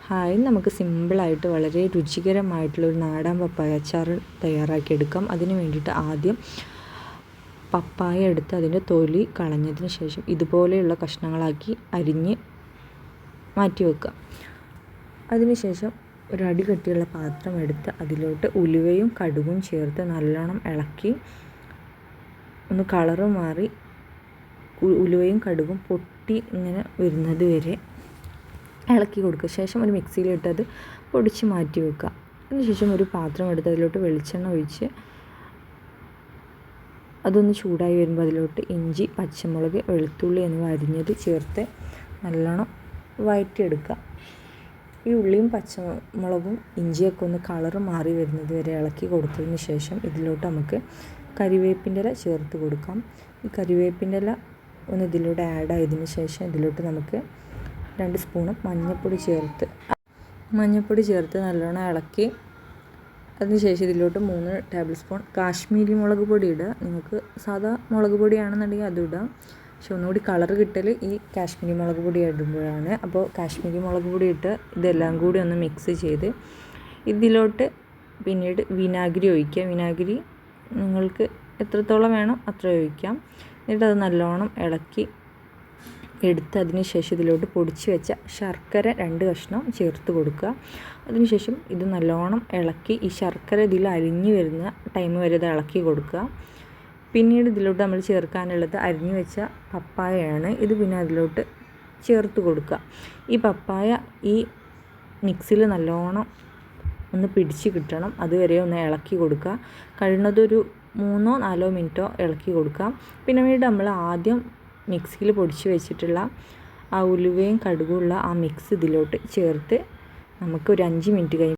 Hi, നമുക്ക് സിമ്പിളായിട്ട് വളരെ രുചികരമായിട്ടുള്ളൊരു നാടൻ പപ്പായ അച്ചാർ തയ്യാറാക്കിയെടുക്കാം. അതിന് വേണ്ടിയിട്ട് ആദ്യം പപ്പായ എടുത്ത് അതിൻ്റെ തൊലി കളഞ്ഞതിന് ശേഷം ഇതുപോലെയുള്ള കഷ്ണങ്ങളാക്കി അരിഞ്ഞ് മാറ്റി വെക്കുക. അതിനുശേഷം ഒരു അടി കട്ടിയുള്ള പാത്രം എടുത്ത് അതിലോട്ട് ഉലുവയും കടുകും ചേർത്ത് നല്ലോണം ഇളക്കി ഒന്ന് കളറ് മാറി ഉലുവയും കടുകും പൊട്ടി ഇങ്ങനെ വരുന്നത് വരെ ഇളക്കി കൊടുക്കുക. ശേഷം ഒരു മിക്സിയിലിട്ട് അത് പൊടിച്ച് മാറ്റി വെക്കുക. അതിനുശേഷം ഒരു പാത്രം എടുത്ത് അതിലോട്ട് വെളിച്ചെണ്ണ ഒഴിച്ച് അതൊന്ന് ചൂടായി വരുമ്പോൾ അതിലോട്ട് ഇഞ്ചി, പച്ചമുളക്, വെളുത്തുള്ളി എന്നിവ അരിഞ്ഞത് ചേർത്ത് നല്ലോണം വഴറ്റിയെടുക്കുക. ഈ ഉള്ളിയും പച്ചമുളകും ഇഞ്ചിയൊക്കെ ഒന്ന് കളറ് മാറി വരുന്നത് വരെ ഇളക്കി കൊടുത്തതിന് ശേഷം ഇതിലോട്ട് നമുക്ക് കരിവേപ്പിൻ്റെ ഇല ചേർത്ത് കൊടുക്കാം. ഈ കരിവേപ്പിൻ്റെ ഇല ഒന്ന് ഇതിലൂടെ ആഡ് ആയതിന് ശേഷം ഇതിലോട്ട് നമുക്ക് 2 സ്പൂണ് മഞ്ഞൾപ്പൊടി ചേർത്ത് നല്ലോണം ഇളക്കി അതിനുശേഷം ഇതിലോട്ട് 3 ടേബിൾ സ്പൂൺ കാശ്മീരി മുളക് പൊടി ഇടുക. നിങ്ങൾക്ക് സാധാ മുളക് പൊടിയാണെന്നുണ്ടെങ്കിൽ അതും ഇടാം. പക്ഷെ ഒന്നുകൂടി കളർ കിട്ടൽ ഈ കാശ്മീരി മുളക് പൊടി ഇടുമ്പോഴാണ്. അപ്പോൾ കാശ്മീരി മുളക് പൊടി ഇട്ട് ഇതെല്ലാം കൂടി ഒന്ന് മിക്സ് ചെയ്ത് ഇതിലോട്ട് പിന്നീട് വിനാഗിരി ഒഴിക്കുക. വിനാഗിരി നിങ്ങൾക്ക് എത്രത്തോളം വേണം അത്ര ഒഴിക്കാം. എന്നിട്ട് അത് നല്ലോണം ഇളക്കി എടുത്ത് അതിന് ശേഷം ഇതിലോട്ട് പൊടിച്ച് വെച്ച ശർക്കര 2 കഷ്ണം ചേർത്ത് കൊടുക്കുക. അതിനുശേഷം ഇത് നല്ലോണം ഇളക്കി ഈ ശർക്കര ഇതിൽ അരിഞ്ഞു വരുന്ന ടൈം വരെ ഇത് ഇളക്കി കൊടുക്കുക. പിന്നീട് ഇതിലോട്ട് നമ്മൾ ചേർക്കാനുള്ളത് അരിഞ്ഞു വെച്ച പപ്പായയാണ്. ഇത് പിന്നെ അതിലോട്ട് ചേർത്ത് കൊടുക്കുക. ഈ പപ്പായ ഈ മിക്സിയിൽ നല്ലോണം ഒന്ന് പിടിച്ച് കിട്ടണം. അതുവരെ ഒന്ന് ഇളക്കി കൊടുക്കുക. കഴിയുന്നതൊരു 3-4 മിനിറ്റോ ഇളക്കി കൊടുക്കുക. പിന്നെ വീണ്ടും നമ്മൾ ആദ്യം മിക്സിയിൽ പൊടിച്ച് വെച്ചിട്ടുള്ള ആ ഉലുവയും കടുകുള്ള ആ മിക്സ് ഇതിലോട്ട് ചേർത്ത് നമുക്ക് ഒരു 5 മിനിറ്റ്